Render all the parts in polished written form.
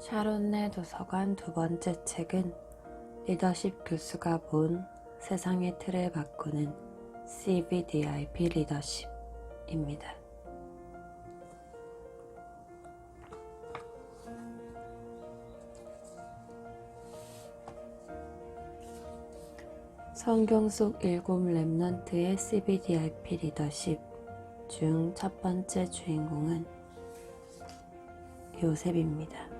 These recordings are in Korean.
샤론네 도서관 두 번째 책은 리더십 교수가 본 세상의 틀을 바꾸는 CVDIP 리더십입니다. 성경 속 7 렘넌트의 CVDIP 리더십 중 첫 번째 주인공은 요셉입니다.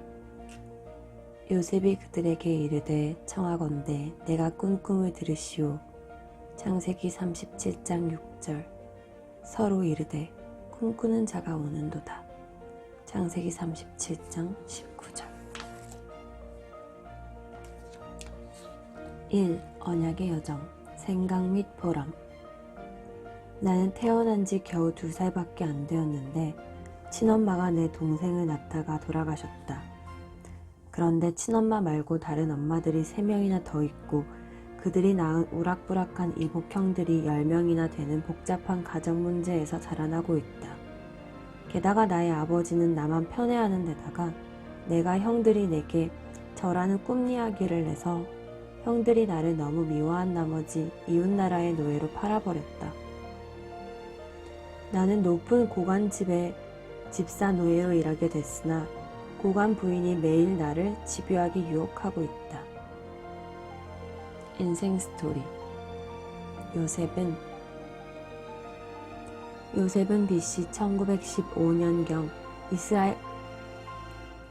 요셉이 그들에게 이르되 청하건대 내가 꾼 꿈을 들으시오. 창세기 37장 6절. 서로 이르되 꿈꾸는 자가 오는도다. 창세기 37장 19절. 1. 언약의 여정, 생각 및 보람. 나는 태어난 지 겨우 2살밖에 안 되었는데 친엄마가 내 동생을 낳다가 돌아가셨다. 그런데 친엄마 말고 다른 엄마들이 3명이나 더 있고 그들이 낳은 우락부락한 이복형들이 10명이나 되는 복잡한 가정 문제에서 자라나고 있다. 게다가 나의 아버지는 나만 편애하는 데다가 내가 형들이 내게 저라는 꿈 이야기를 내서 형들이 나를 너무 미워한 나머지 이웃나라의 노예로 팔아버렸다. 나는 높은 고관집의 집사 노예로 일하게 됐으나 고관 부인이 매일 나를 집요하게 유혹하고 있다. 인생 스토리. 요셉은 BC 1915년경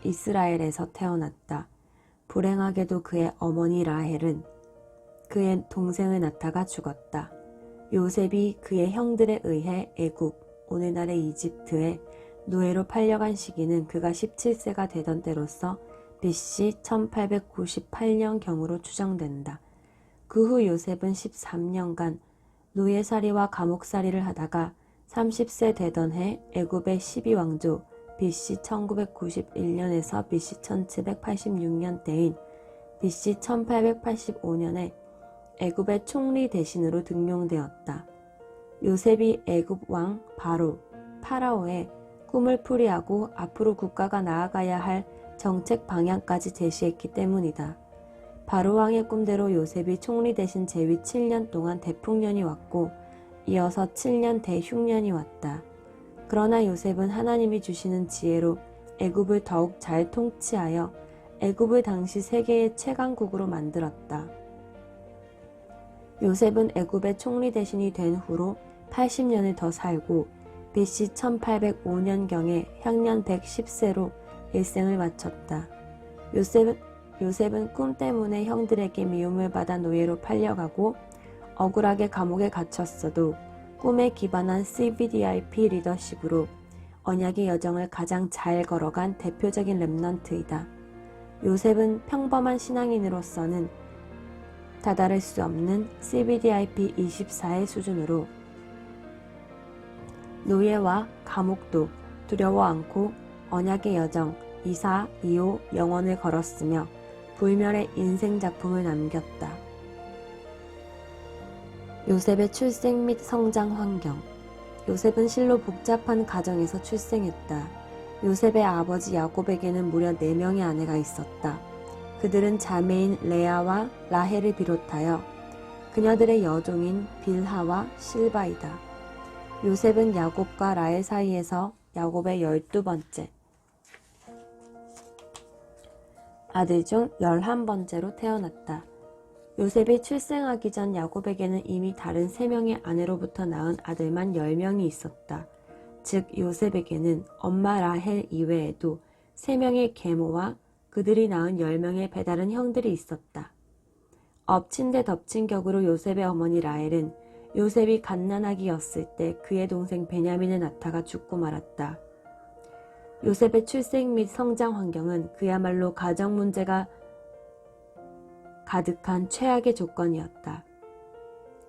이스라엘에서 태어났다. 불행하게도 그의 어머니 라헬은 그의 동생을 낳다가 죽었다. 요셉이 그의 형들에 의해 애굽, 오늘날의 이집트에 노예로 팔려간 시기는 그가 17세가 되던 때로서 BC 1898년경으로 추정된다. 그 후 요셉은 13년간 노예살이와 감옥살이를 하다가 30세 되던 해 애굽의 12왕조 BC 1991년에서 BC 1786년 때인 BC 1885년에 애굽의 총리 대신으로 등용되었다. 요셉이 애굽 왕 파라오의 꿈을 풀이하고 앞으로 국가가 나아가야 할 정책 방향까지 제시했기 때문이다. 바로왕의 꿈대로 요셉이 총리 대신 재위 7년 동안 대풍년이 왔고 이어서 7년 대흉년이 왔다. 그러나 요셉은 하나님이 주시는 지혜로 애굽을 더욱 잘 통치하여 애굽을 당시 세계의 최강국으로 만들었다. 요셉은 애굽의 총리 대신이 된 후로 80년을 더 살고 BC 1805년경에 향년 110세로 일생을 마쳤다. 요셉은 꿈 때문에 형들에게 미움을 받아 노예로 팔려가고 억울하게 감옥에 갇혔어도 꿈에 기반한 CVDIP 리더십으로 언약의 여정을 가장 잘 걸어간 대표적인 렘넌트이다. 요셉은 평범한 신앙인으로서는 다다를 수 없는 CVDIP 24의 수준으로 노예와 감옥도 두려워 않고 언약의 여정 24, 25 영원을 걸었으며 불멸의 인생 작품을 남겼다. 요셉의 출생 및 성장 환경. 요셉은 실로 복잡한 가정에서 출생했다. 요셉의 아버지 야곱에게는 무려 4명의 아내가 있었다. 그들은 자매인 레아와 라헬을 비롯하여 그녀들의 여종인 빌하와 실바이다. 요셉은 야곱과 라헬 사이에서 야곱의 12번째, 아들 중 11번째로 태어났다. 요셉이 출생하기 전 야곱에게는 이미 다른 3명의 아내로부터 낳은 아들만 10명이 있었다. 즉 요셉에게는 엄마 라헬 이외에도 3명의 계모와 그들이 낳은 10명의 배다른 형들이 있었다. 엎친 데 덮친 격으로 요셉의 어머니 라헬은 요셉이 갓난아기였을 때 그의 동생 베냐민을 낳다가 죽고 말았다. 요셉의 출생 및 성장 환경은 그야말로 가정 문제가 가득한 최악의 조건이었다.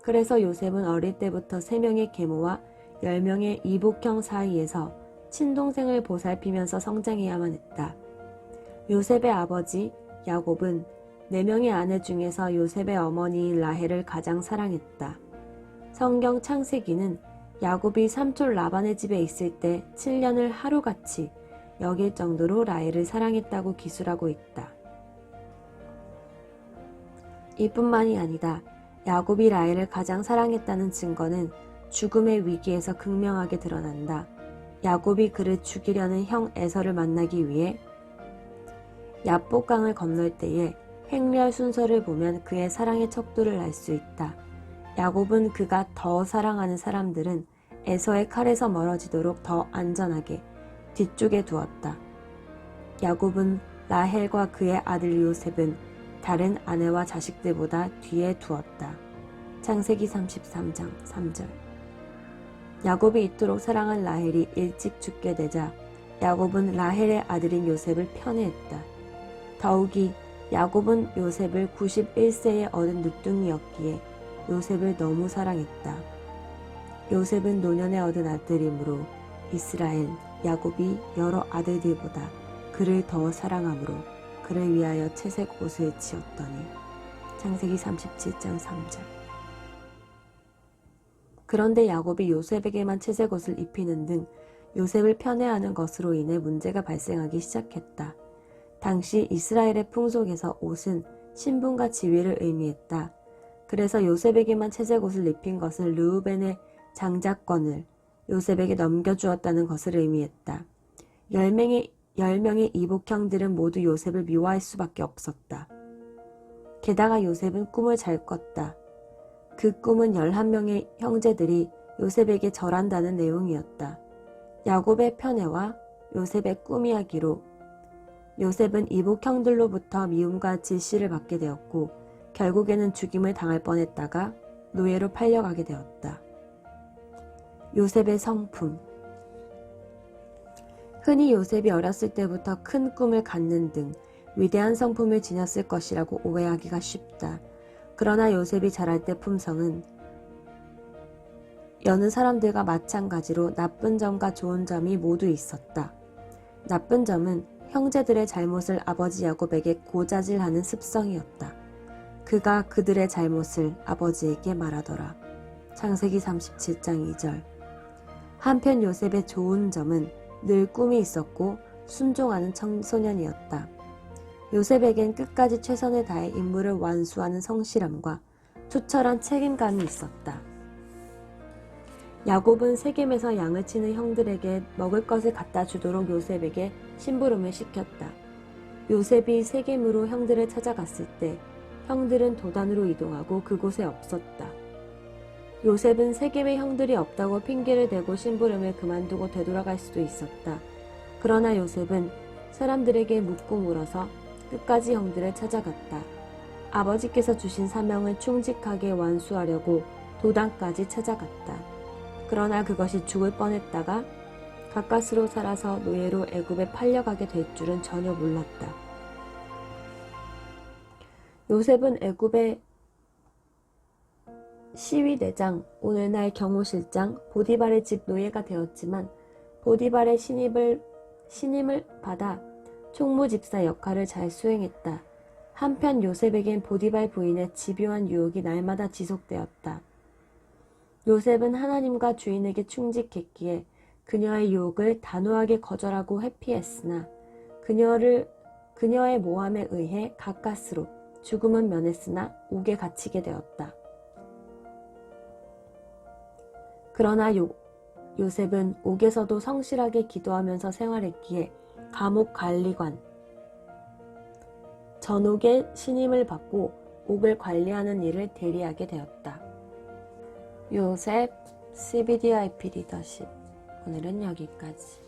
그래서 요셉은 어릴 때부터 3명의 계모와 10명의 이복형 사이에서 친동생을 보살피면서 성장해야만 했다. 요셉의 아버지 야곱은 4명의 아내 중에서 요셉의 어머니인 라헬을 가장 사랑했다. 성경 창세기는 야곱이 삼촌 라반의 집에 있을 때 7년을 하루같이 여길 정도로 라헬을 사랑했다고 기술하고 있다. 이뿐만이 아니다. 야곱이 라헬을 가장 사랑했다는 증거는 죽음의 위기에서 극명하게 드러난다. 야곱이 그를 죽이려는 형 에서를 만나기 위해 야복강을 건널 때에 행렬 순서를 보면 그의 사랑의 척도를 알 수 있다. 야곱은 그가 더 사랑하는 사람들은 에서의 칼에서 멀어지도록 더 안전하게 뒤쪽에 두었다. 야곱은 라헬과 그의 아들 요셉은 다른 아내와 자식들보다 뒤에 두었다. 창세기 33장 3절. 야곱이 이토록 사랑한 라헬이 일찍 죽게 되자 야곱은 라헬의 아들인 요셉을 편애했다. 더욱이 야곱은 요셉을 91세에 얻은 늦둥이였기에 요셉을 너무 사랑했다. 요셉은 노년에 얻은 아들이므로 이스라엘, 야곱이 여러 아들들보다 그를 더 사랑하므로 그를 위하여 채색 옷을 지었더니. 창세기 37장 3절. 그런데 야곱이 요셉에게만 채색 옷을 입히는 등 요셉을 편애하는 것으로 인해 문제가 발생하기 시작했다. 당시 이스라엘의 풍속에서 옷은 신분과 지위를 의미했다. 그래서 요셉에게만 채색 옷을 입힌 것은 르우벤의 장자권을 요셉에게 넘겨주었다는 것을 의미했다. 10명의 이복형들은 모두 요셉을 미워할 수밖에 없었다. 게다가 요셉은 꿈을 잘 꿨다. 그 꿈은 11명의 형제들이 요셉에게 절한다는 내용이었다. 야곱의 편애와 요셉의 꿈이야기로 요셉은 이복형들로부터 미움과 질시를 받게 되었고 결국에는 죽임을 당할 뻔했다가 노예로 팔려가게 되었다. 요셉의 성품. 흔히 요셉이 어렸을 때부터 큰 꿈을 갖는 등 위대한 성품을 지녔을 것이라고 오해하기가 쉽다. 그러나 요셉이 자랄 때 품성은 여느 사람들과 마찬가지로 나쁜 점과 좋은 점이 모두 있었다. 나쁜 점은 형제들의 잘못을 아버지 야곱에게 고자질하는 습성이었다. 그가 그들의 잘못을 아버지에게 말하더라. 창세기 37장 2절. 한편 요셉의 좋은 점은 늘 꿈이 있었고 순종하는 청소년이었다. 요셉에겐 끝까지 최선을 다해 임무를 완수하는 성실함과 투철한 책임감이 있었다. 야곱은 세겜에서 양을 치는 형들에게 먹을 것을 갖다 주도록 요셉에게 심부름을 시켰다. 요셉이 세겜으로 형들을 찾아갔을 때 형들은 도단으로 이동하고 그곳에 없었다. 요셉은 세겜의 형들이 없다고 핑계를 대고 심부름을 그만두고 되돌아갈 수도 있었다. 그러나 요셉은 사람들에게 묻고 물어서 끝까지 형들을 찾아갔다. 아버지께서 주신 사명을 충직하게 완수하려고 도단까지 찾아갔다. 그러나 그것이 죽을 뻔했다가 가까스로 살아서 노예로 애굽에 팔려가게 될 줄은 전혀 몰랐다. 요셉은 애굽의 시위대장, 오늘날 경호실장, 보디발의 집 노예가 되었지만 보디발의 신임을 받아 총무집사 역할을 잘 수행했다. 한편 요셉에겐 보디발 부인의 집요한 유혹이 날마다 지속되었다. 요셉은 하나님과 주인에게 충직했기에 그녀의 유혹을 단호하게 거절하고 회피했으나 그녀의 모함에 의해 가까스로 죽음은 면했으나 옥에 갇히게 되었다. 그러나 요셉은 옥에서도 성실하게 기도하면서 생활했기에 감옥 관리관, 전옥의 신임을 받고 옥을 관리하는 일을 대리하게 되었다. 요셉 CBDIP 리더십, 오늘은 여기까지.